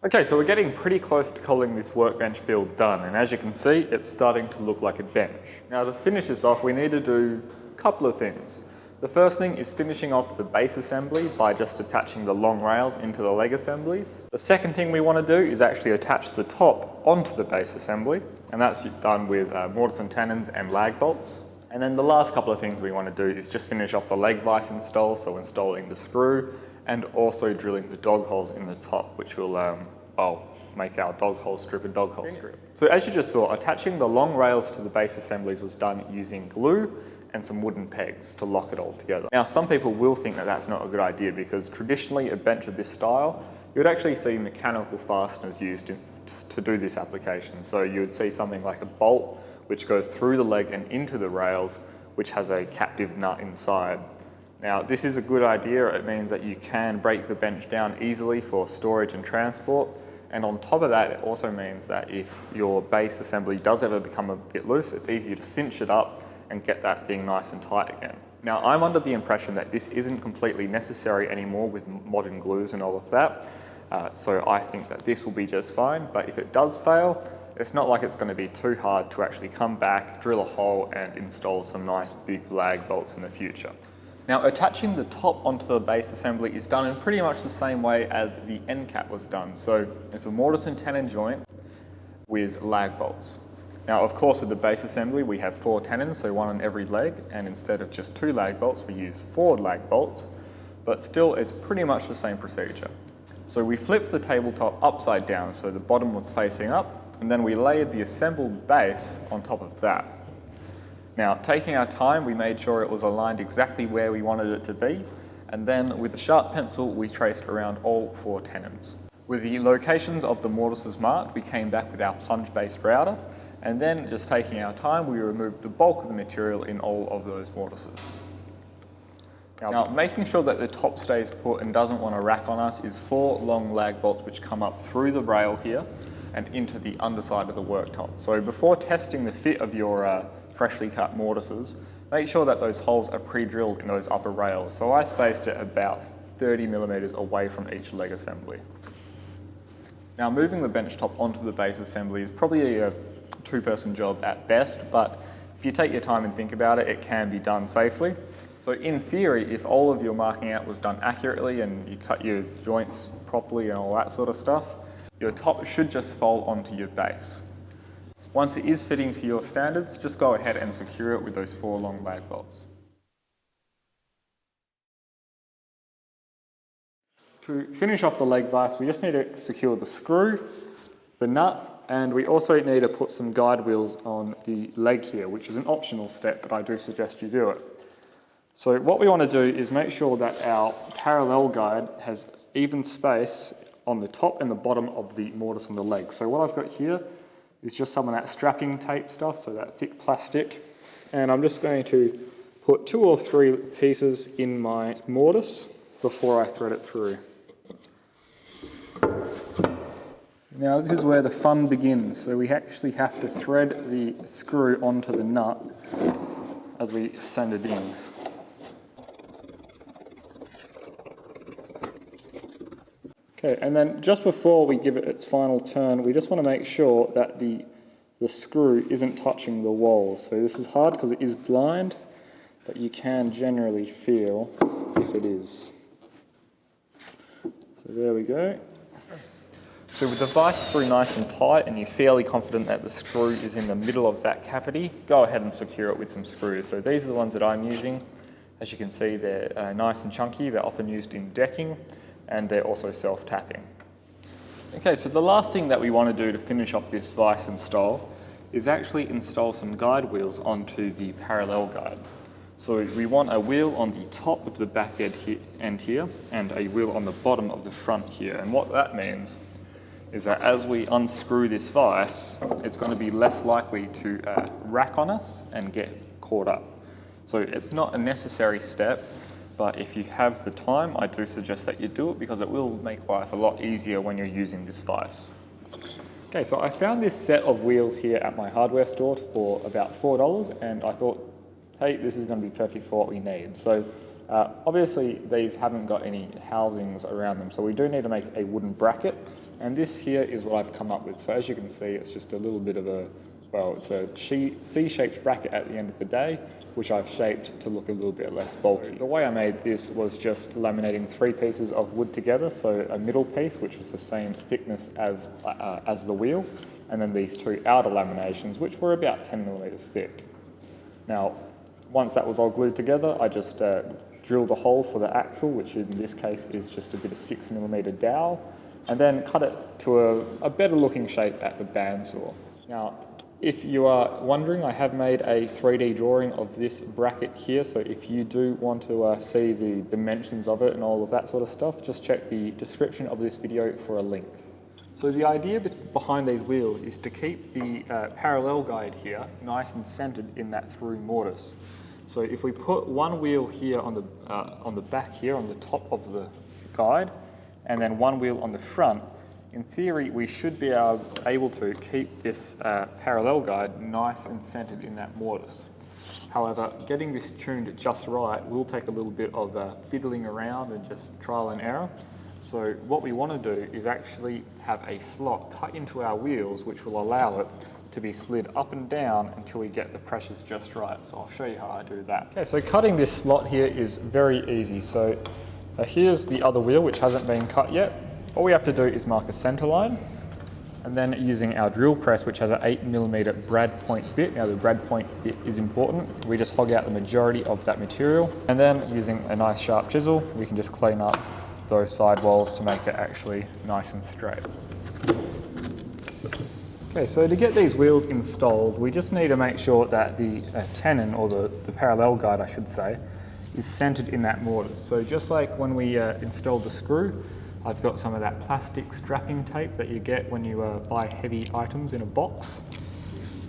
Okay, so we're getting pretty close to calling this workbench build done, and as you can see, it's starting to look like a bench. Now to finish this off, we need to do a couple of things. The first thing is finishing off the base assembly by just attaching the long rails into the leg assemblies. The second thing we want to do is actually attach the top onto the base assembly, and that's done with mortise and tenons and lag bolts. And then the last couple of things we want to do is just finish off the leg vise install, so installing the screw and also drilling the dog holes in the top, which will make our dog hole strip a dog hole strip. So as you just saw, attaching the long rails to the base assemblies was done using glue and some wooden pegs to lock it all together. Now some people will think that that's not a good idea because traditionally a bench of this style, you would actually see mechanical fasteners used to do this application. So you would see something like a bolt which goes through the leg and into the rails, which has a captive nut inside. Now this is a good idea. It means that you can break the bench down easily for storage and transport. And on top of that, it also means that if your base assembly does ever become a bit loose, it's easier to cinch it up and get that thing nice and tight again. Now I'm under the impression that this isn't completely necessary anymore with modern glues and all of that. So I think that this will be just fine, but if it does fail, it's not like it's going to be too hard to actually come back, drill a hole and install some nice big lag bolts in the future. Now attaching the top onto the base assembly is done in pretty much the same way as the end cap was done. So it's a mortise and tenon joint with lag bolts. Now of course with the base assembly we have 4 tenons, so 1 on every leg, and instead of just 2 lag bolts we use 4 lag bolts, but still it's pretty much the same procedure. So we flipped the tabletop upside down so the bottom was facing up, and then we layered the assembled base on top of that. Now, taking our time, we made sure it was aligned exactly where we wanted it to be, and then with a sharp pencil, we traced around all 4 tenons. With the locations of the mortises marked, we came back with our plunge-based router, and then just taking our time, we removed the bulk of the material in all of those mortises. Now, making sure that the top stays put and doesn't want to rack on us is 4 long lag bolts which come up through the rail here and into the underside of the worktop. So before testing the fit of your freshly cut mortises, make sure that those holes are pre-drilled in those upper rails. So I spaced it about 30 millimeters away from each leg assembly. Now moving the bench top onto the base assembly is probably a 2-person job at best, but if you take your time and think about it, it can be done safely. So in theory, if all of your marking out was done accurately and you cut your joints properly and all that sort of stuff, your top should just fall onto your base. Once it is fitting to your standards, just go ahead and secure it with those 4 long lag bolts. To finish off the leg vise, we just need to secure the screw, the nut, and we also need to put some guide wheels on the leg here, which is an optional step, but I do suggest you do it. So what we want to do is make sure that our parallel guide has even space on the top and the bottom of the mortise on the leg. So what I've got here is just some of that strapping tape stuff, so that thick plastic. And I'm just going to put 2 or 3 pieces in my mortise before I thread it through. Now this is where the fun begins. So we actually have to thread the screw onto the nut as we send it in. Okay, and then just before we give it its final turn, we just want to make sure that the screw isn't touching the walls. So this is hard because it is blind, but you can generally feel if it is. So there we go. So with the vise screw nice and tight and you're fairly confident that the screw is in the middle of that cavity, go ahead and secure it with some screws. So these are the ones that I'm using. As you can see, they're nice and chunky. They're often used in decking, and they're also self-tapping. Okay, so the last thing that we want to do to finish off this vise install is actually install some guide wheels onto the parallel guide. So we want a wheel on the top of the back end here and a wheel on the bottom of the front here. And what that means is that as we unscrew this vise, it's going to be less likely to rack on us and get caught up. So it's not a necessary step, but if you have the time, I do suggest that you do it because it will make life a lot easier when you're using this vise. Okay, so I found this set of wheels here at my hardware store for about $4, and I thought, hey, this is going to be perfect for what we need. So obviously these haven't got any housings around them, so we do need to make a wooden bracket And this here is what I've come up with. So as you can see, it's just a little bit of a, well, it's a C-shaped bracket at the end of the day, which I've shaped to look a little bit less bulky. The way I made this was just laminating 3 pieces of wood together, so a middle piece, which was the same thickness as the wheel, and then these 2 outer laminations, which were about 10 millimeters thick. Now, once that was all glued together, I just drilled a hole for the axle, which in this case is just a bit of 6 millimeter dowel, and then cut it to a better looking shape at the bandsaw. Now, if you are wondering, I have made a 3D drawing of this bracket here, so if you do want to see the dimensions of it and all of that sort of stuff, just check the description of this video for a link. So the idea behind these wheels is to keep the parallel guide here nice and centered in that through mortise. So if we put one wheel here on the back here, on the top of the guide, and then one wheel on the front, in theory, we should be able to keep this parallel guide nice and centered in that mortise. However, getting this tuned just right will take a little bit of fiddling around and just trial and error. So what we want to do is actually have a slot cut into our wheels, which will allow it to be slid up and down until we get the pressures just right. So I'll show you how I do that. Okay, so cutting this slot here is very easy. So here's the other wheel, which hasn't been cut yet. All we have to do is mark a center line, and then using our drill press, which has an 8mm brad point bit. Now the brad point bit is important. We just hog out the majority of that material, and then using a nice sharp chisel, we can just clean up those side walls to make it actually nice and straight. Okay, so to get these wheels installed, we just need to make sure that the tenon, or the parallel guide I should say, is centered in that mortise. So just like when we installed the screw, I've got some of that plastic strapping tape that you get when you buy heavy items in a box.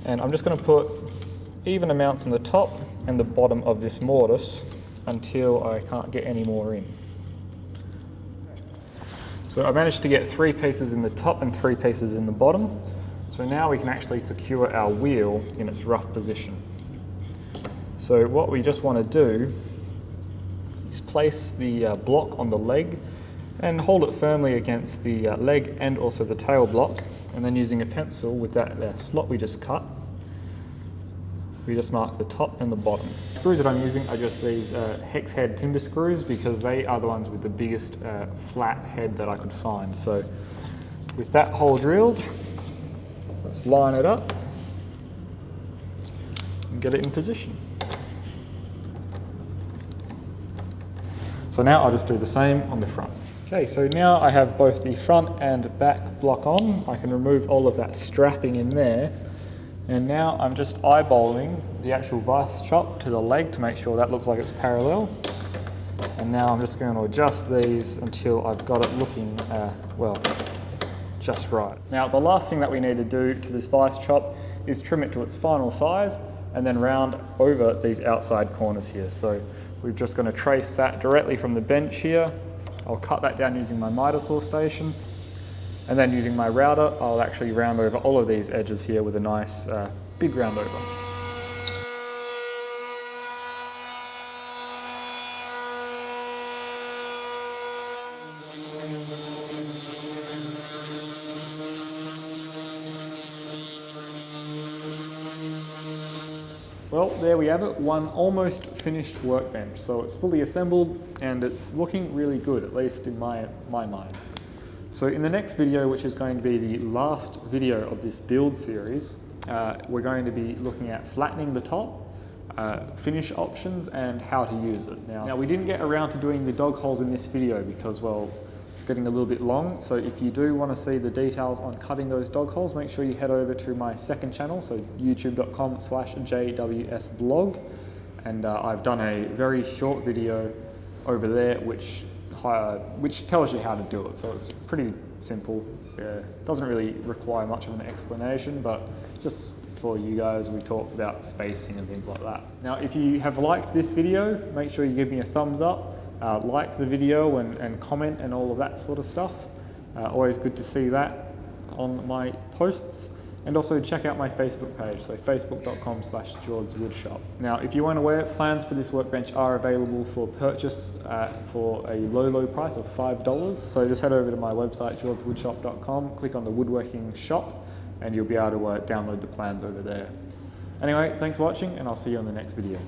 And I'm just going to put even amounts on the top and the bottom of this mortise until I can't get any more in. So I managed to get 3 pieces in the top and 3 pieces in the bottom. So now we can actually secure our wheel in its rough position. So what we just want to do is place the block on the leg and hold it firmly against the leg and also the tail block, and then using a pencil with that slot we just cut, we just mark the top and the bottom. The screws that I'm using are just these hex head timber screws, because they are the ones with the biggest flat head that I could find. So with that hole drilled, let's line it up and get it in position. So now I'll just do the same on the front. Okay, so now I have both the front and back block on. I can remove all of that strapping in there. And now I'm just eyeballing the actual vice chop to the leg to make sure that looks like it's parallel. And now I'm just going to adjust these until I've got it looking, well, just right. Now the last thing that we need to do to this vice chop is trim it to its final size and then round over these outside corners here. So we're just going to trace that directly from the bench here. I'll cut that down using my miter saw station, and then using my router, I'll actually round over all of these edges here with a nice big round over. Well, there we have it, one almost finished workbench. So it's fully assembled and it's looking really good, at least in my mind. So in the next video, which is going to be the last video of this build series, we're going to be looking at flattening the top, finish options, and how to use it. Now we didn't get around to doing the dog holes in this video because, well, it's getting a little bit long. So if you do want to see the details on cutting those dog holes, make sure you head over to my second channel, so youtube.com/jwsblog, and I've done a very short video over there which tells you how to do it. So it's pretty simple. It doesn't really require much of an explanation, but just for you guys, we talk about spacing and things like that. Now, if you have liked this video, make sure you give me a thumbs up, like the video and comment and all of that sort of stuff. Always good to see that on my posts. And also check out my Facebook page, so facebook.com/GeorgeWoodShop. Now, if you weren't aware, plans for this workbench are available for purchase for a low price of $5. So just head over to my website, georgewoodshop.com, click on the woodworking shop, and you'll be able to download the plans over there. Anyway, thanks for watching, and I'll see you on the next video.